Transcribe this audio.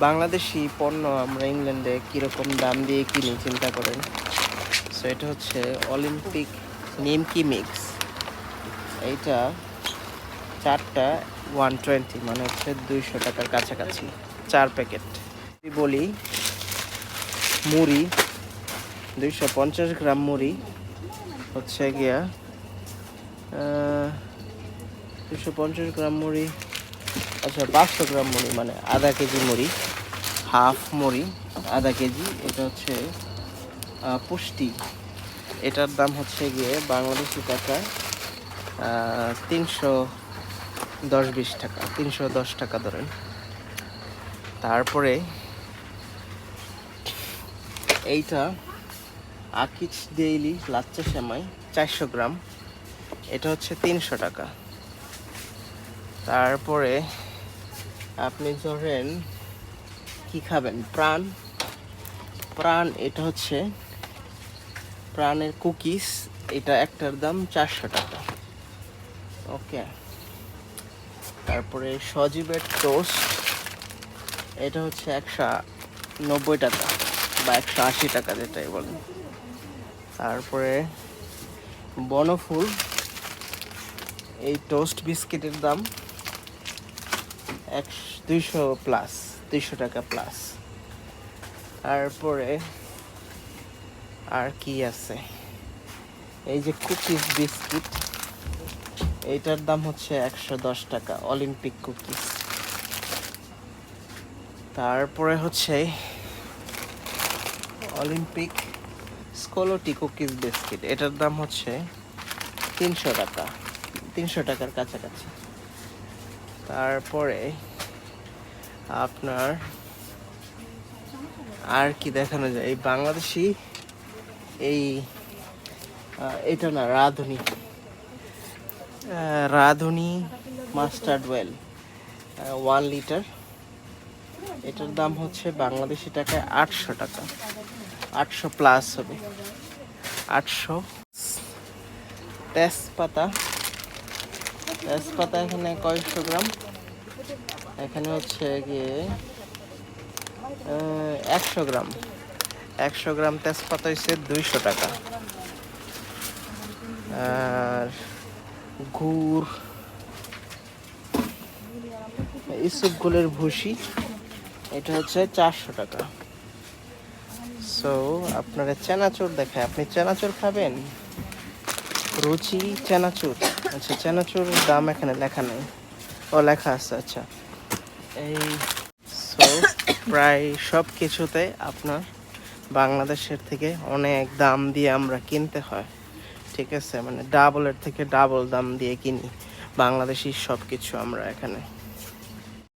বাংলাদেশি পণ্য আমরা ইংল্যান্ডে কীরকম দাম দিয়ে কিনি চিন্তা করেন। সো এটা হচ্ছে অলিম্পিক নিমকি মিক্স। এইটা চারটা 120, মানে হচ্ছে 200 টাকার কাছাকাছি 4 প্যাকেট। বলি মুড়ি 250 গ্রাম মুড়ি হচ্ছে গিয়া 250 গ্রাম মুড়ি, আচ্ছা 500 গ্রাম মুড়ি মানে আধা কেজি মুড়ি, হাফ মুড়ি আধা কেজি। এটা হচ্ছে পুষ্টি, এটার দাম হচ্ছে গিয়ে বাংলাদেশি টাকা 310-20 টাকা, 310 টাকা ধরেন। তারপরে এইটা আকিজ ডেইলি লাচ্চা সেমাই 400 গ্রাম, এটা হচ্ছে 300 টাকা। তারপরে আপনি ধরেন কি খাবেন, প্রাণ এটা হচ্ছে প্রাণের কুকিজ, এটা একটার দাম 400 টাকা। ওকে, তারপরে সজীবের টোস্ট, এটা হচ্ছে 190 টাকা বা 180 টাকা যেটাই বলেন। তারপরে বনফুল এই টোস্ট বিস্কিটের দাম 200 টাকা প্লাস। তারপরে আর কি আছে, এই যে কুকিজ বিস্কিট, এইটার দাম হচ্ছে 110 টাকা অলিম্পিক কুকিজ। তারপরে হচ্ছে অলিম্পিক স্কোলোটি কুকিজ বিস্কিট, এটার দাম হচ্ছে 300 টাকা, 300 টাকার কাছাকাছি। তারপরে আপনার আর কি দেখানো যায়, এই বাংলাদেশি এই এটা না রাঁধুনি মাস্টার্ড ওয়েল 1 লিটার, এটার দাম হচ্ছে বাংলাদেশি টাকায় 800 টাকা, 800 প্লাস হবে, 800। তেজপাতা এখানে কয়েকশো গ্রাম, এখানে হচ্ছে গিয়ে 100 গ্রাম তেজপাতা হচ্ছে 200 টাকা। আর গুড়, ইসবগুলের ভুসি, এটা হচ্ছে 400 টাকা। সো আপনারা চানাচুর দেখায়, আপনি চানাচুর খাবেন, রুচি চানাচুর, আচ্ছা চানাচুরের দাম এখানে লেখা নেই, ও লেখা আছে, আচ্ছা। এই সো প্রায় সব কিছুতে আপনার বাংলাদেশের থেকে অনেক দাম দিয়ে আমরা কিনতে হয়, ঠিক আছে, মানে ডাবলের থেকে ডাবল দাম দিয়ে কিনি বাংলাদেশি সব কিছু আমরা এখানে।